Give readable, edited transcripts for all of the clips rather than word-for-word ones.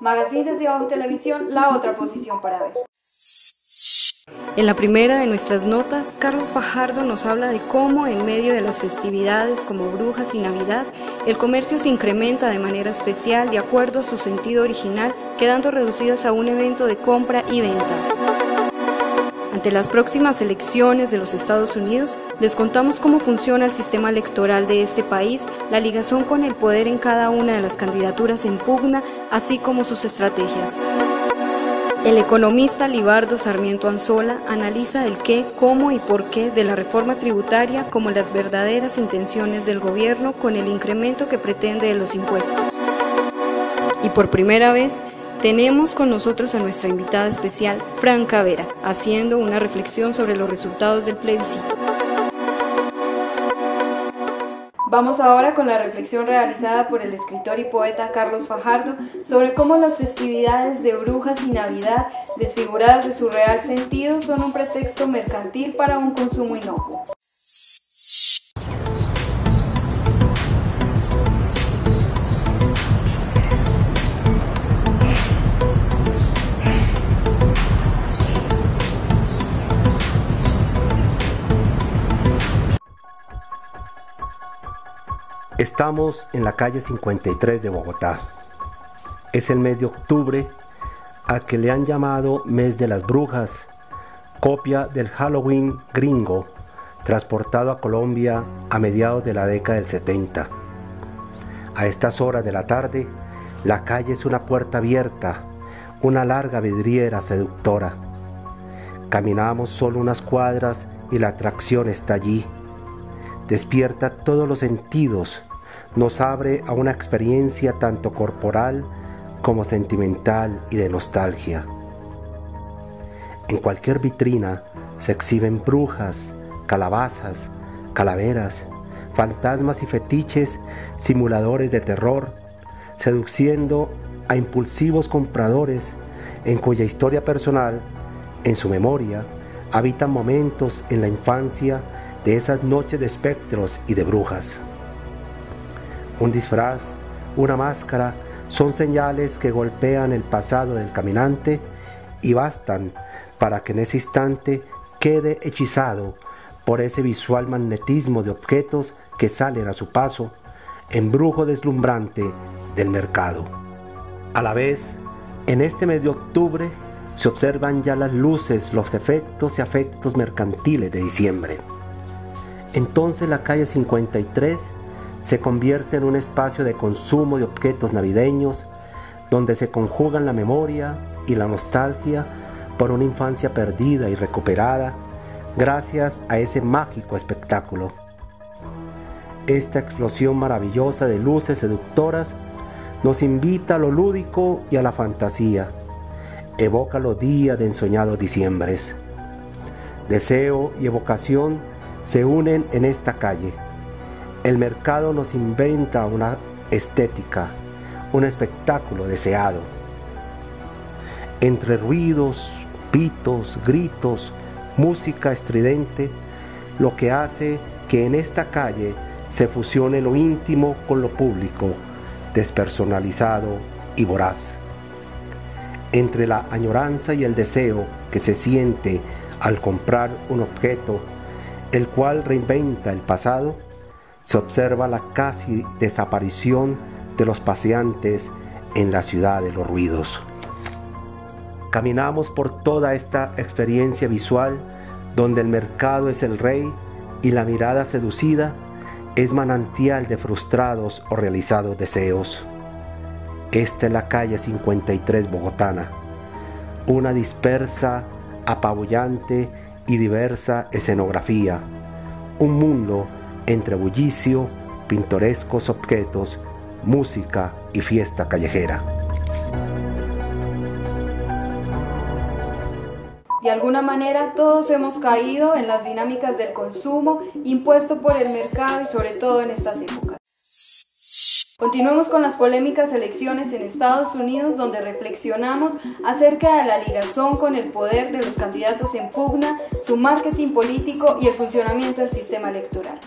Magazine desde Abajo Televisión, la otra posición para ver. En la primera de nuestras notas, Carlos Fajardo nos habla de cómo en medio de las festividades como Brujas y Navidad, el comercio se incrementa de manera especial de acuerdo a su sentido original, quedando reducidas a un evento de compra y venta. Ante las próximas elecciones de los Estados Unidos, les contamos cómo funciona el sistema electoral de este país, la ligazón con el poder en cada una de las candidaturas en pugna, así como sus estrategias. El economista Libardo Sarmiento Anzola analiza el qué, cómo y por qué de la reforma tributaria como las verdaderas intenciones del gobierno con el incremento que pretende de los impuestos. Y por primera vez, tenemos con nosotros a nuestra invitada especial, Franca Vera, haciendo una reflexión sobre los resultados del plebiscito. Vamos ahora con la reflexión realizada por el escritor y poeta Carlos Fajardo sobre cómo las festividades de Brujas y Navidad, desfiguradas de su real sentido, son un pretexto mercantil para un consumo inocuo. Estamos en la calle 53 de Bogotá. Es el mes de octubre, al que le han llamado mes de las brujas, copia del Halloween gringo, transportado a Colombia a mediados de la década del 70. A estas horas de la tarde, la calle es una puerta abierta, una larga vidriera seductora. Caminamos solo unas cuadras y la atracción está allí. Despierta todos los sentidos, nos abre a una experiencia tanto corporal como sentimental y de nostalgia. En cualquier vitrina se exhiben brujas, calabazas, calaveras, fantasmas y fetiches simuladores de terror, seduciendo a impulsivos compradores en cuya historia personal, en su memoria, habitan momentos en la infancia de esas noches de espectros y de brujas. Un disfraz, una máscara, son señales que golpean el pasado del caminante y bastan para que en ese instante quede hechizado por ese visual magnetismo de objetos que salen a su paso, embrujo deslumbrante del mercado. A la vez, en este mes de octubre se observan ya las luces, los efectos y afectos mercantiles de diciembre. Entonces la calle 53 se convierte en un espacio de consumo de objetos navideños donde se conjugan la memoria y la nostalgia por una infancia perdida y recuperada gracias a ese mágico espectáculo. Esta explosión maravillosa de luces seductoras nos invita a lo lúdico y a la fantasía, evoca los días de ensoñados diciembres. Deseo y evocación se unen en esta calle. El mercado nos inventa una estética, un espectáculo deseado. Entre ruidos, pitos, gritos, música estridente, lo que hace que en esta calle se fusione lo íntimo con lo público, despersonalizado y voraz. Entre la añoranza y el deseo que se siente al comprar un objeto, el cual reinventa el pasado, se observa la casi desaparición de los paseantes en la ciudad de los ruidos. Caminamos por toda esta experiencia visual donde el mercado es el rey y la mirada seducida es manantial de frustrados o realizados deseos. Esta es la calle 53 bogotana, una dispersa, apabullante y diversa escenografía, un mundo entre bullicio, pintorescos objetos, música y fiesta callejera. De alguna manera todos hemos caído en las dinámicas del consumo impuesto por el mercado y sobre todo en estas épocas. Continuemos con las polémicas elecciones en Estados Unidos, donde reflexionamos acerca de la ligazón con el poder de los candidatos en pugna, su marketing político y el funcionamiento del sistema electoral.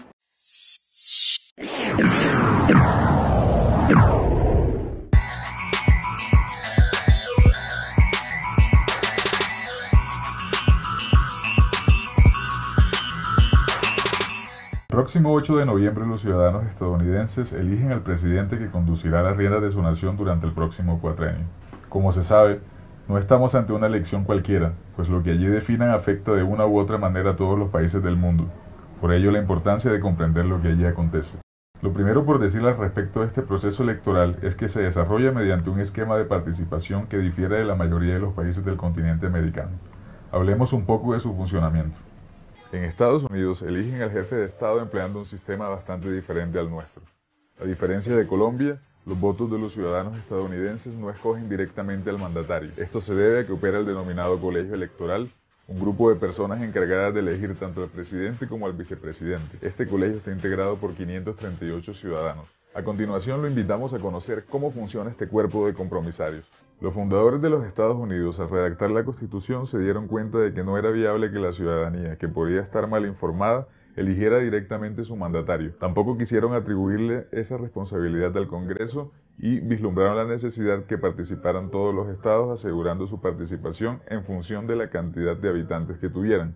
El próximo 8 de noviembre los ciudadanos estadounidenses eligen al presidente que conducirá las riendas de su nación durante el próximo cuatrenio. Como se sabe, no estamos ante una elección cualquiera, pues lo que allí definan afecta de una u otra manera a todos los países del mundo. Por ello la importancia de comprender lo que allí acontece. Lo primero por decir al respecto de este proceso electoral es que se desarrolla mediante un esquema de participación que difiere de la mayoría de los países del continente americano. Hablemos un poco de su funcionamiento. En Estados Unidos eligen al jefe de Estado empleando un sistema bastante diferente al nuestro. A diferencia de Colombia, los votos de los ciudadanos estadounidenses no escogen directamente al mandatario. Esto se debe a que opera el denominado colegio electoral, un grupo de personas encargadas de elegir tanto al presidente como al vicepresidente. Este colegio está integrado por 538 ciudadanos. A continuación lo invitamos a conocer cómo funciona este cuerpo de compromisarios. Los fundadores de los Estados Unidos, al redactar la Constitución, se dieron cuenta de que no era viable que la ciudadanía, que podía estar mal informada, eligiera directamente su mandatario. Tampoco quisieron atribuirle esa responsabilidad al Congreso y vislumbraron la necesidad que participaran todos los estados, asegurando su participación en función de la cantidad de habitantes que tuvieran.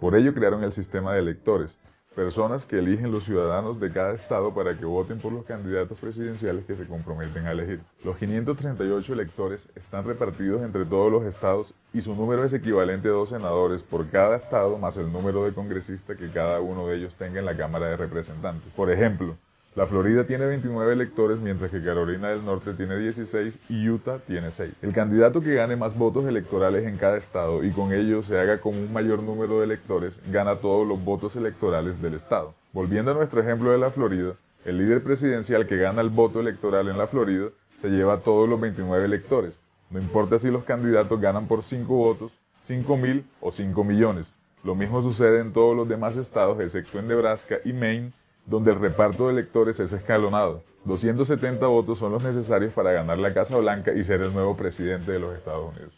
Por ello crearon el sistema de electores, personas que eligen los ciudadanos de cada estado para que voten por los candidatos presidenciales que se comprometen a elegir. Los 538 electores están repartidos entre todos los estados y su número es equivalente a 2 senadores por cada estado más el número de congresistas que cada uno de ellos tenga en la Cámara de Representantes. Por ejemplo, la Florida tiene 29 electores, mientras que Carolina del Norte tiene 16 y Utah tiene 6. El candidato que gane más votos electorales en cada estado y con ello se haga con un mayor número de electores, gana todos los votos electorales del estado. Volviendo a nuestro ejemplo de la Florida, el líder presidencial que gana el voto electoral en la Florida se lleva a todos los 29 electores. No importa si los candidatos ganan por 5 votos, 5.000 o 5 millones. Lo mismo sucede en todos los demás estados, excepto en Nebraska y Maine, donde el reparto de electores es escalonado. 270 votos son los necesarios para ganar la Casa Blanca y ser el nuevo presidente de los Estados Unidos.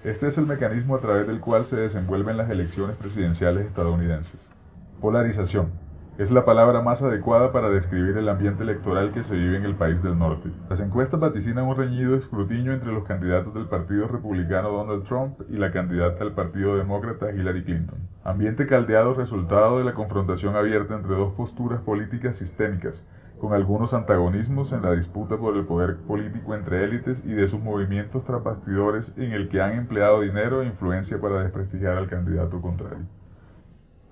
Este es el mecanismo a través del cual se desenvuelven las elecciones presidenciales estadounidenses. Polarización. Es la palabra más adecuada para describir el ambiente electoral que se vive en el país del norte. Las encuestas vaticinan un reñido escrutinio entre los candidatos del Partido Republicano Donald Trump y la candidata del Partido Demócrata Hillary Clinton. Ambiente caldeado resultado de la confrontación abierta entre dos posturas políticas sistémicas, con algunos antagonismos en la disputa por el poder político entre élites y de sus movimientos tras bastidores en el que han empleado dinero e influencia para desprestigiar al candidato contrario.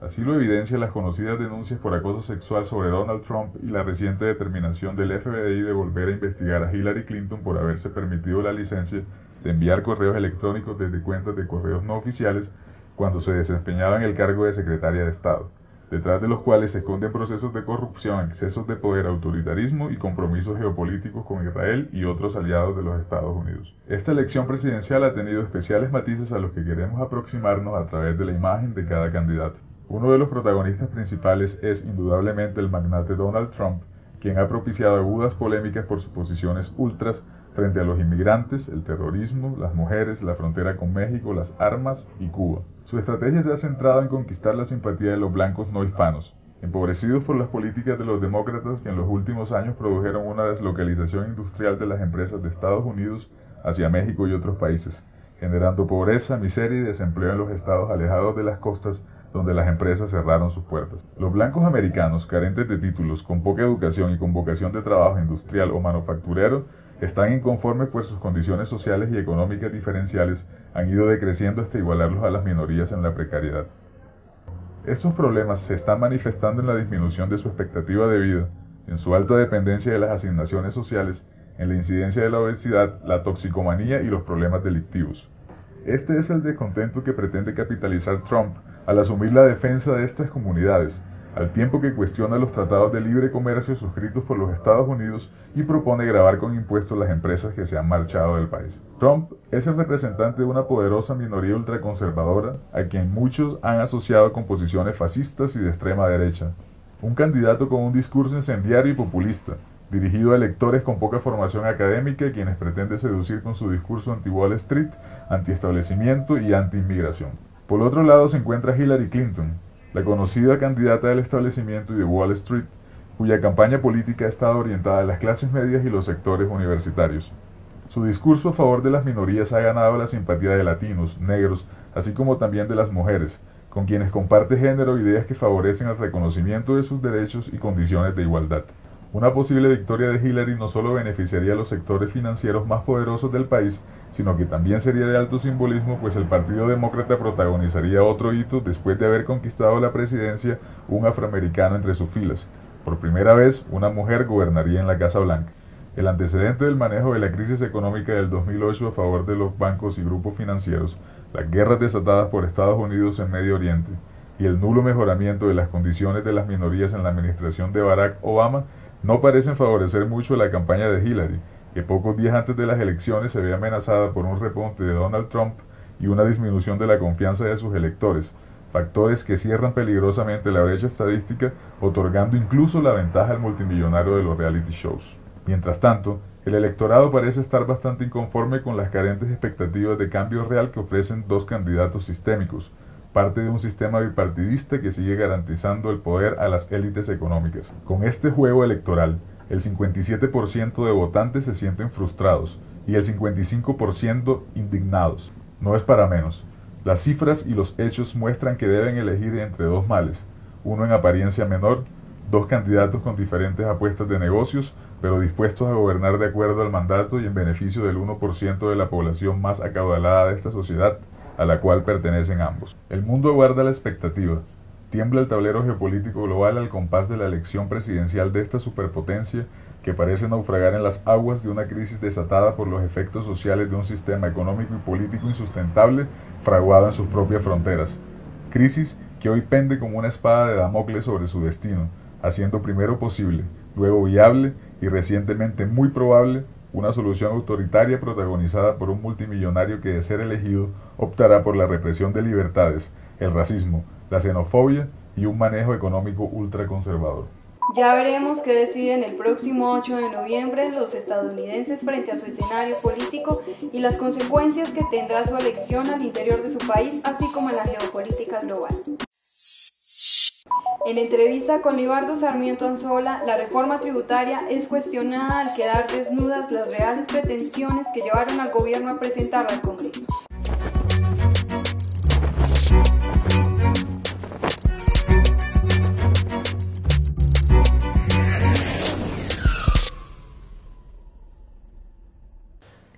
Así lo evidencian las conocidas denuncias por acoso sexual sobre Donald Trump y la reciente determinación del FBI de volver a investigar a Hillary Clinton por haberse permitido la licencia de enviar correos electrónicos desde cuentas de correos no oficiales cuando se desempeñaba en el cargo de secretaria de Estado, detrás de los cuales se esconden procesos de corrupción, excesos de poder, autoritarismo y compromisos geopolíticos con Israel y otros aliados de los Estados Unidos. Esta elección presidencial ha tenido especiales matices a los que queremos aproximarnos a través de la imagen de cada candidato. Uno de los protagonistas principales es indudablemente el magnate Donald Trump, quien ha propiciado agudas polémicas por sus posiciones ultras frente a los inmigrantes, el terrorismo, las mujeres, la frontera con México, las armas y Cuba. Su estrategia se ha centrado en conquistar la simpatía de los blancos no hispanos, empobrecidos por las políticas de los demócratas que en los últimos años produjeron una deslocalización industrial de las empresas de Estados Unidos hacia México y otros países, generando pobreza, miseria y desempleo en los estados alejados de las costas donde las empresas cerraron sus puertas. Los blancos americanos, carentes de títulos, con poca educación y con vocación de trabajo industrial o manufacturero, están inconformes pues sus condiciones sociales y económicas diferenciales han ido decreciendo hasta igualarlos a las minorías en la precariedad. Estos problemas se están manifestando en la disminución de su expectativa de vida, en su alta dependencia de las asignaciones sociales, en la incidencia de la obesidad, la toxicomanía y los problemas delictivos. Este es el descontento que pretende capitalizar Trump al asumir la defensa de estas comunidades, al tiempo que cuestiona los tratados de libre comercio suscritos por los Estados Unidos y propone gravar con impuestos las empresas que se han marchado del país. Trump es el representante de una poderosa minoría ultraconservadora a quien muchos han asociado con posiciones fascistas y de extrema derecha. Un candidato con un discurso incendiario y populista, dirigido a electores con poca formación académica, quienes pretende seducir con su discurso anti-Wall Street, anti-establecimiento y anti-inmigración. Por otro lado se encuentra Hillary Clinton, la conocida candidata del establecimiento y de Wall Street, cuya campaña política ha estado orientada a las clases medias y los sectores universitarios. Su discurso a favor de las minorías ha ganado la simpatía de latinos, negros, así como también de las mujeres, con quienes comparte género e ideas que favorecen el reconocimiento de sus derechos y condiciones de igualdad. Una posible victoria de Hillary no solo beneficiaría a los sectores financieros más poderosos del país, sino que también sería de alto simbolismo, pues el Partido Demócrata protagonizaría otro hito después de haber conquistado la presidencia un afroamericano entre sus filas. Por primera vez, una mujer gobernaría en la Casa Blanca. El antecedente del manejo de la crisis económica del 2008 a favor de los bancos y grupos financieros, las guerras desatadas por Estados Unidos en Medio Oriente y el nulo mejoramiento de las condiciones de las minorías en la administración de Barack Obama no parecen favorecer mucho la campaña de Hillary, que pocos días antes de las elecciones se ve amenazada por un repunte de Donald Trump y una disminución de la confianza de sus electores, factores que cierran peligrosamente la brecha estadística, otorgando incluso la ventaja al multimillonario de los reality shows. Mientras tanto, el electorado parece estar bastante inconforme con las carentes expectativas de cambio real que ofrecen dos candidatos sistémicos, parte de un sistema bipartidista que sigue garantizando el poder a las élites económicas. Con este juego electoral, el 57% de votantes se sienten frustrados y el 55% indignados. No es para menos. Las cifras y los hechos muestran que deben elegir entre dos males, uno en apariencia menor, dos candidatos con diferentes apuestas de negocios, pero dispuestos a gobernar de acuerdo al mandato y en beneficio del 1% de la población más acaudalada de esta sociedad, a la cual pertenecen ambos. El mundo guarda la expectativa. Tiembla el tablero geopolítico global al compás de la elección presidencial de esta superpotencia que parece naufragar en las aguas de una crisis desatada por los efectos sociales de un sistema económico y político insustentable fraguado en sus propias fronteras. Crisis que hoy pende como una espada de Damocles sobre su destino, haciendo primero posible, luego viable y recientemente muy probable una solución autoritaria protagonizada por un multimillonario que, de ser elegido, optará por la represión de libertades, el racismo, la xenofobia y un manejo económico ultraconservador. Ya veremos qué deciden el próximo 8 de noviembre los estadounidenses frente a su escenario político y las consecuencias que tendrá su elección al interior de su país, así como en la geopolítica global. En entrevista con Libardo Sarmiento Anzola, la reforma tributaria es cuestionada al quedar desnudas las reales pretensiones que llevaron al gobierno a presentarla al Congreso.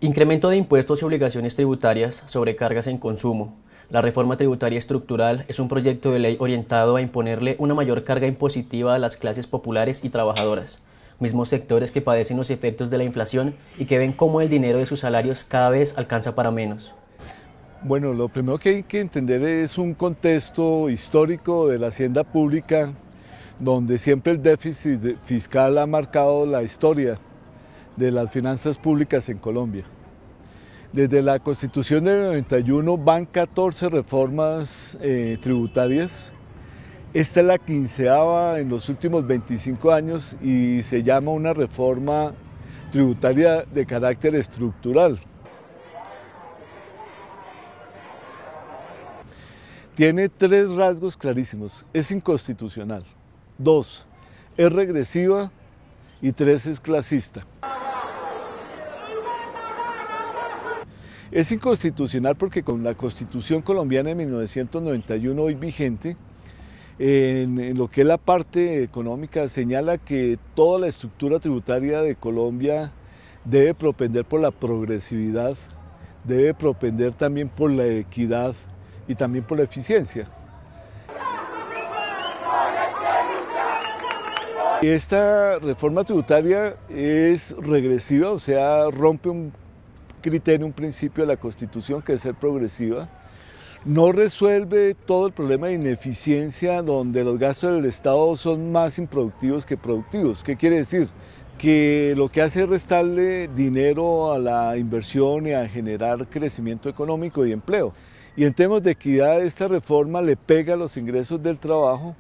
Incremento de impuestos y obligaciones tributarias, sobrecargas en consumo. La reforma tributaria estructural es un proyecto de ley orientado a imponerle una mayor carga impositiva a las clases populares y trabajadoras, mismos sectores que padecen los efectos de la inflación y que ven cómo el dinero de sus salarios cada vez alcanza para menos. Bueno, lo primero que hay que entender es un contexto histórico de la hacienda pública donde siempre el déficit fiscal ha marcado la historia de las finanzas públicas en Colombia. Desde la Constitución del 91 van 14 reformas tributarias. Esta es la 15ª en los últimos 25 años y se llama una reforma tributaria de carácter estructural. Tiene 3 rasgos clarísimos. Es inconstitucional. 2, es regresiva y 3, es clasista. Es inconstitucional porque con la Constitución colombiana de 1991 hoy vigente, en lo que es la parte económica, señala que toda la estructura tributaria de Colombia debe propender por la progresividad, debe propender también por la equidad y también por la eficiencia. Esta reforma tributaria es regresiva, o sea, rompe un criterio, un principio de la Constitución que es ser progresiva. No resuelve todo el problema de ineficiencia donde los gastos del Estado son más improductivos que productivos. ¿Qué quiere decir? Que lo que hace es restarle dinero a la inversión y a generar crecimiento económico y empleo. Y en temas de equidad, esta reforma le pega a los ingresos del trabajo,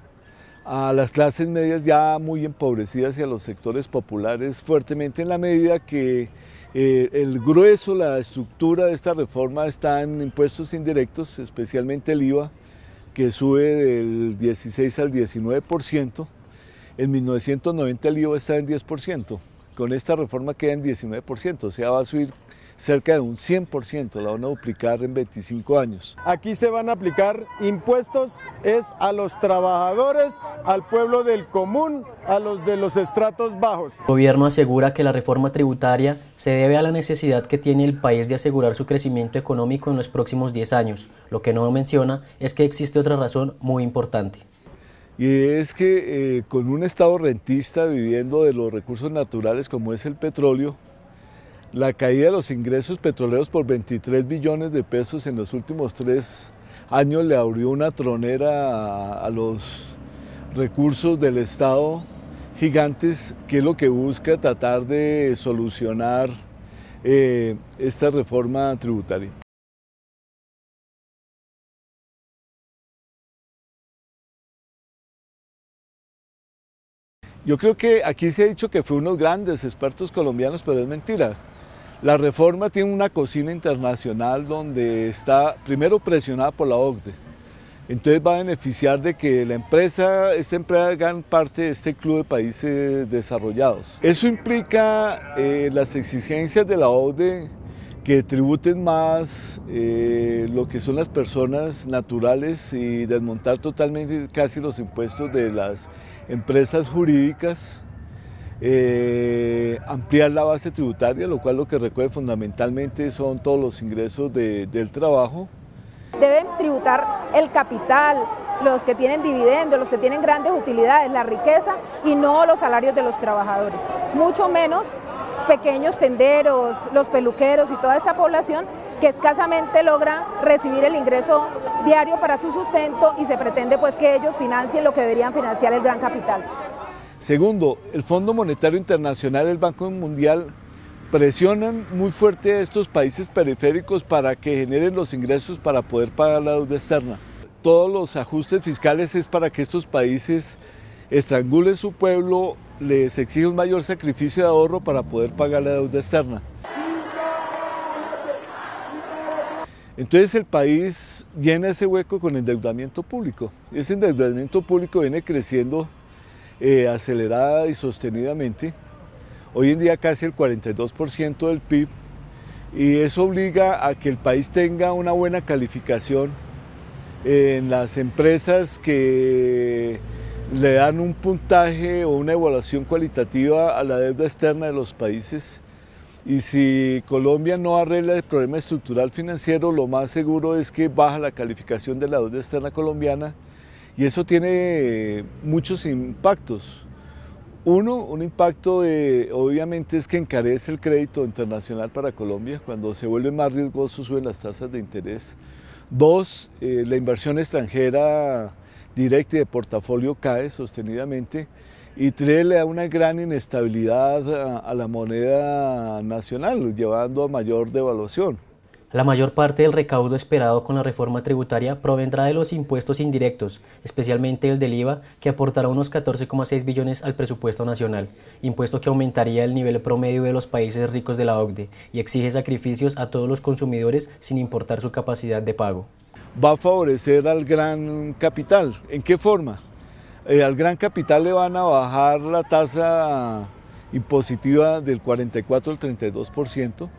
a las clases medias ya muy empobrecidas y a los sectores populares fuertemente, en la medida que el grueso, la estructura de esta reforma está en impuestos indirectos, especialmente el IVA, que sube del 16 al 19%. En 1990 el IVA está en 10%, con esta reforma queda en 19%, o sea, va a subir cerca de un 100%, la van a duplicar en 25 años. Aquí se van a aplicar impuestos es a los trabajadores, al pueblo del común, a los de los estratos bajos. El gobierno asegura que la reforma tributaria se debe a la necesidad que tiene el país de asegurar su crecimiento económico en los próximos 10 años. Lo que no menciona es que existe otra razón muy importante. Y es que con un estado rentista viviendo de los recursos naturales como es el petróleo, la caída de los ingresos petroleros por 23 billones de pesos en los últimos 3 años le abrió una tronera a los recursos del Estado gigantes, que es lo que busca tratar de solucionar esta reforma tributaria. Yo creo que aquí se ha dicho que fue unos grandes expertos colombianos, pero es mentira. La reforma tiene una cocina internacional donde está primero presionada por la OCDE. Entonces va a beneficiar de que esta empresa haga parte de este club de países desarrollados. Eso implica las exigencias de la OCDE que tributen más lo que son las personas naturales y desmontar totalmente casi los impuestos de las empresas jurídicas. Ampliar la base tributaria, lo cual lo que recoge fundamentalmente son todos los ingresos del trabajo. Deben tributar el capital, los que tienen dividendos, los que tienen grandes utilidades, la riqueza y no los salarios de los trabajadores. Mucho menos pequeños tenderos, los peluqueros y toda esta población que escasamente logra recibir el ingreso diario para su sustento y se pretende pues que ellos financien lo que deberían financiar el gran capital. Segundo, el Fondo Monetario Internacional y el Banco Mundial presionan muy fuerte a estos países periféricos para que generen los ingresos para poder pagar la deuda externa. Todos los ajustes fiscales es para que estos países estrangulen su pueblo, les exige un mayor sacrificio de ahorro para poder pagar la deuda externa. Entonces el país llena ese hueco con endeudamiento público. Ese endeudamiento público viene creciendo acelerada y sostenidamente, hoy en día casi el 42% del PIB, y eso obliga a que el país tenga una buena calificación en las empresas que le dan un puntaje o una evaluación cualitativa a la deuda externa de los países. Y si Colombia no arregla el problema estructural financiero, lo más seguro es que baja la calificación de la deuda externa colombiana. Y eso tiene muchos impactos. Un impacto obviamente es que encarece el crédito internacional para Colombia. Cuando se vuelve más riesgoso suben las tasas de interés. 2, la inversión extranjera directa y de portafolio cae sostenidamente. Y 3, le da una gran inestabilidad a la moneda nacional, llevando a mayor devaluación. La mayor parte del recaudo esperado con la reforma tributaria provendrá de los impuestos indirectos, especialmente el del IVA, que aportará unos 14,6 billones al presupuesto nacional, impuesto que aumentaría el nivel promedio de los países ricos de la OCDE y exige sacrificios a todos los consumidores sin importar su capacidad de pago. Va a favorecer al gran capital. ¿En qué forma? Al gran capital le van a bajar la tasa impositiva del 44 al 32%.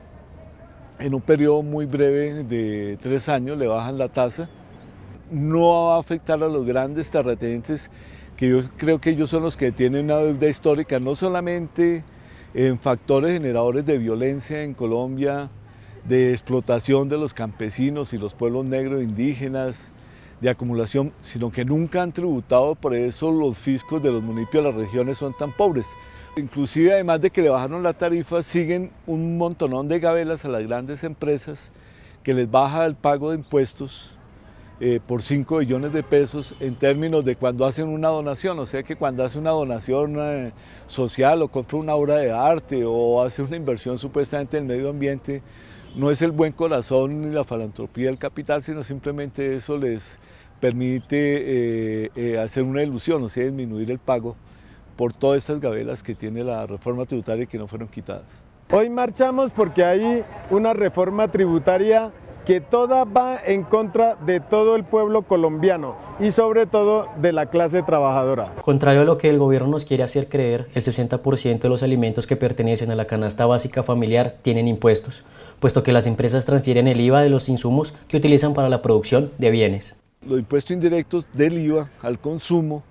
En un periodo muy breve de 3 años le bajan la tasa. No va a afectar a los grandes terratenientes, que yo creo que ellos son los que tienen una deuda histórica, no solamente en factores generadores de violencia en Colombia, de explotación de los campesinos y los pueblos negros indígenas, de acumulación, sino que nunca han tributado, por eso los fiscos de los municipios de las regiones son tan pobres. Inclusive, además de que le bajaron la tarifa, siguen un montonón de gabelas a las grandes empresas que les baja el pago de impuestos por 5 billones de pesos en términos de cuando hacen una donación. O sea que cuando hace una donación social o compra una obra de arte o hace una inversión supuestamente en el medio ambiente, no es el buen corazón ni la filantropía del capital, sino simplemente eso les permite hacer una ilusión, o sea, disminuir el pago por todas estas gabelas que tiene la reforma tributaria y que no fueron quitadas. Hoy marchamos porque hay una reforma tributaria que toda va en contra de todo el pueblo colombiano y sobre todo de la clase trabajadora. Contrario a lo que el gobierno nos quiere hacer creer, el 60% de los alimentos que pertenecen a la canasta básica familiar tienen impuestos, puesto que las empresas transfieren el IVA de los insumos que utilizan para la producción de bienes. Los impuestos indirectos del IVA al consumo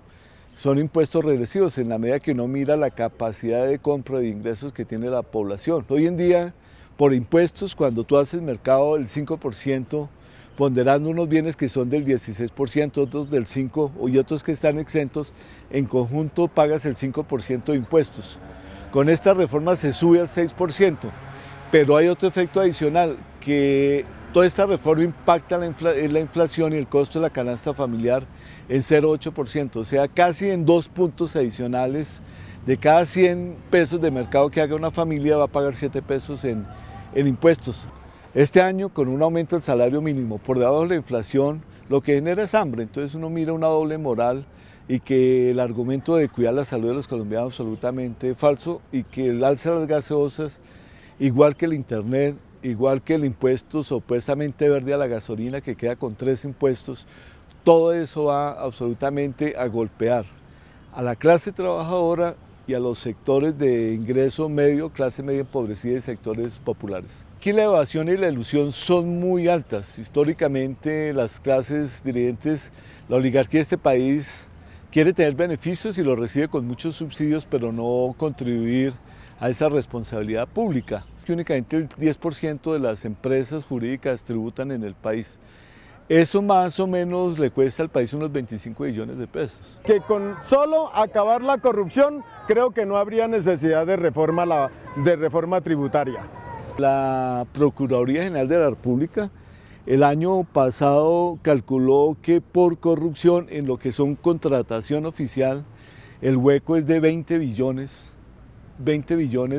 son impuestos regresivos en la medida que uno mira la capacidad de compra de ingresos que tiene la población. Hoy en día, por impuestos, cuando tú haces mercado del 5%, ponderando unos bienes que son del 16%, otros del 5% y otros que están exentos, en conjunto pagas el 5% de impuestos. Con esta reforma se sube al 6%, pero hay otro efecto adicional, que toda esta reforma impacta en la inflación y el costo de la canasta familiar en 0,8%, o sea, casi en 2 puntos adicionales. De cada 100 pesos de mercado que haga una familia va a pagar 7 pesos en impuestos. Este año, con un aumento del salario mínimo por debajo de la inflación, lo que genera es hambre. Entonces uno mira una doble moral y que el argumento de cuidar la salud de los colombianos es absolutamente falso y que el alza de las gaseosas, igual que el internet, igual que el impuesto supuestamente verde a la gasolina que queda con 3 impuestos, todo eso va absolutamente a golpear a la clase trabajadora y a los sectores de ingreso medio, clase media empobrecida y sectores populares. Aquí la evasión y la ilusión son muy altas. Históricamente las clases dirigentes, la oligarquía de este país quiere tener beneficios y los recibe con muchos subsidios, pero no contribuir a esa responsabilidad pública. Que únicamente el 10% de las empresas jurídicas tributan en el país. Eso más o menos le cuesta al país unos 25 billones de pesos. Que con solo acabar la corrupción, creo que no habría necesidad de reforma tributaria. La Procuraduría General de la República el año pasado calculó que por corrupción en lo que son contratación oficial, el hueco es de 20 billones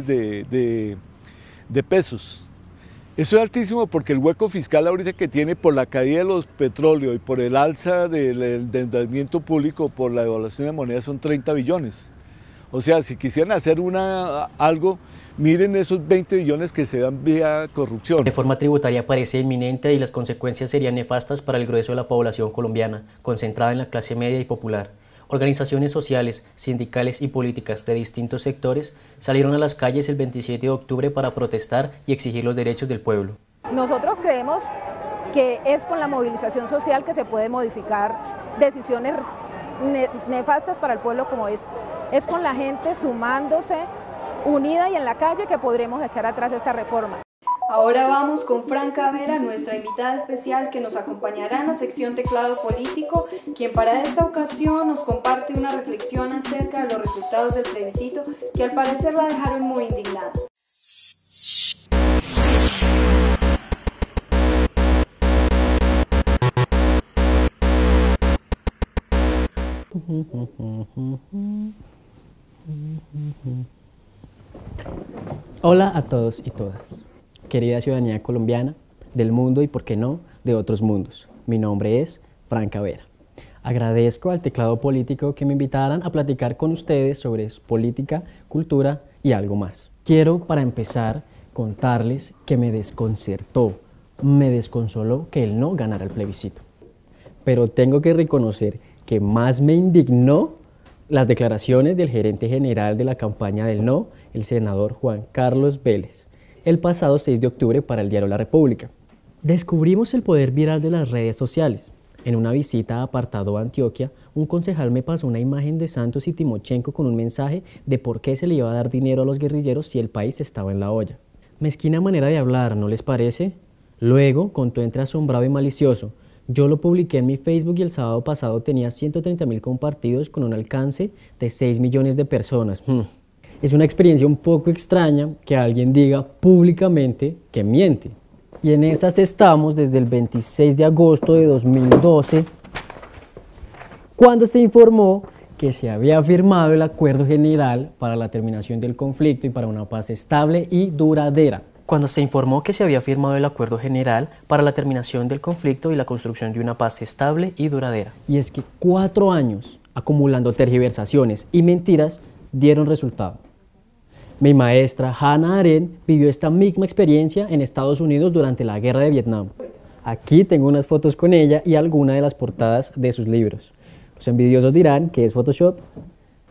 de pesos. Eso es altísimo porque el hueco fiscal ahorita que tiene por la caída de los petróleos y por el alza del endeudamiento público por la devaluación de moneda son 30 billones. O sea, si quisieran hacer algo, miren esos 20 billones que se dan vía corrupción. La reforma tributaria parece inminente y las consecuencias serían nefastas para el grueso de la población colombiana, concentrada en la clase media y popular. Organizaciones sociales, sindicales y políticas de distintos sectores salieron a las calles el 27 de octubre para protestar y exigir los derechos del pueblo. Nosotros creemos que es con la movilización social que se puede modificar decisiones nefastas para el pueblo como este. Es con la gente sumándose, unida y en la calle que podremos echar atrás esta reforma. Ahora vamos con Fran Cavera, nuestra invitada especial que nos acompañará en la sección Teclado Político, quien para esta ocasión nos comparte una reflexión acerca de los resultados del plebiscito que al parecer la dejaron muy indignada. Hola a todos y todas. Querida ciudadanía colombiana, del mundo y, por qué no, de otros mundos. Mi nombre es Fran Cavera. Agradezco al Teclado Político que me invitaran a platicar con ustedes sobre política, cultura y algo más. Quiero, para empezar, contarles que me desconcertó, me desconsoló que el no ganara el plebiscito. Pero tengo que reconocer que más me indignó las declaraciones del gerente general de la campaña del no, el senador Juan Carlos Vélez, el pasado 6 de octubre para el diario La República. Descubrimos el poder viral de las redes sociales. En una visita a Apartado, Antioquia, un concejal me pasó una imagen de Santos y Timochenko con un mensaje de por qué se le iba a dar dinero a los guerrilleros si el país estaba en la olla. Mezquina manera de hablar, ¿no les parece? Luego contó entre asombrado y malicioso: yo lo publiqué en mi Facebook y el sábado pasado tenía 130.000 compartidos con un alcance de 6 millones de personas. Es una experiencia un poco extraña que alguien diga públicamente que miente. Y en esas estamos desde el 26 de agosto de 2012, cuando se informó que se había firmado el acuerdo general para la terminación del conflicto y para una paz estable y duradera. cuando se informó que se había firmado el acuerdo general para la terminación del conflicto y la construcción de una paz estable y duradera. Y es que 4 años acumulando tergiversaciones y mentiras dieron resultado. Mi maestra Hannah Arendt vivió esta misma experiencia en Estados Unidos durante la Guerra de Vietnam. Aquí tengo unas fotos con ella y algunas de las portadas de sus libros. Los envidiosos dirán que es Photoshop.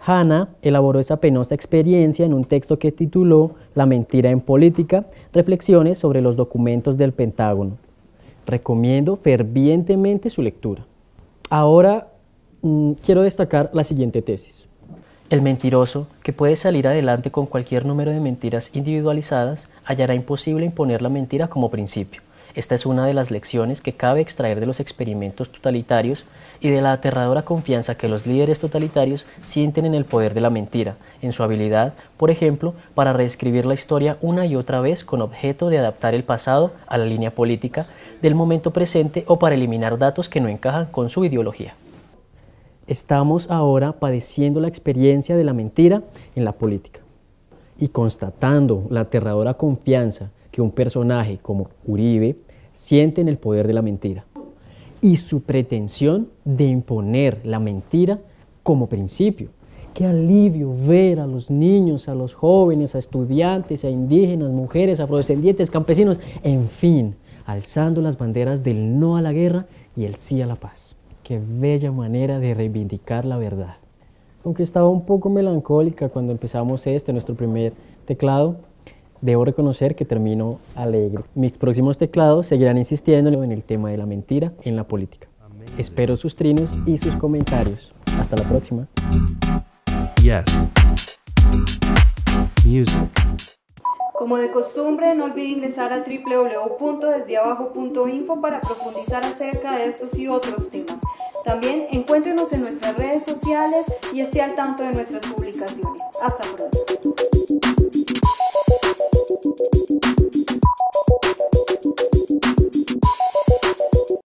Hannah elaboró esa penosa experiencia en un texto que tituló La mentira en política, reflexiones sobre los documentos del Pentágono. Recomiendo fervientemente su lectura. Ahora quiero destacar la siguiente tesis. El mentiroso, que puede salir adelante con cualquier número de mentiras individualizadas, hallará imposible imponer la mentira como principio. Esta es una de las lecciones que cabe extraer de los experimentos totalitarios y de la aterradora confianza que los líderes totalitarios sienten en el poder de la mentira, en su habilidad, por ejemplo, para reescribir la historia una y otra vez con objeto de adaptar el pasado a la línea política del momento presente o para eliminar datos que no encajan con su ideología. Estamos ahora padeciendo la experiencia de la mentira en la política y constatando la aterradora confianza que un personaje como Uribe siente en el poder de la mentira y su pretensión de imponer la mentira como principio. Qué alivio ver a los niños, a los jóvenes, a estudiantes, a indígenas, mujeres, afrodescendientes, campesinos, en fin, alzando las banderas del no a la guerra y el sí a la paz. Qué bella manera de reivindicar la verdad. Aunque estaba un poco melancólica cuando empezamos nuestro primer teclado, debo reconocer que termino alegre. Mis próximos teclados seguirán insistiendo en el tema de la mentira en la política. Espero sus trinos y sus comentarios. Hasta la próxima. Yes. Music. Como de costumbre, no olvide ingresar a www.desdeabajo.info para profundizar acerca de estos y otros temas. También encuéntrenos en nuestras redes sociales y esté al tanto de nuestras publicaciones. Hasta pronto.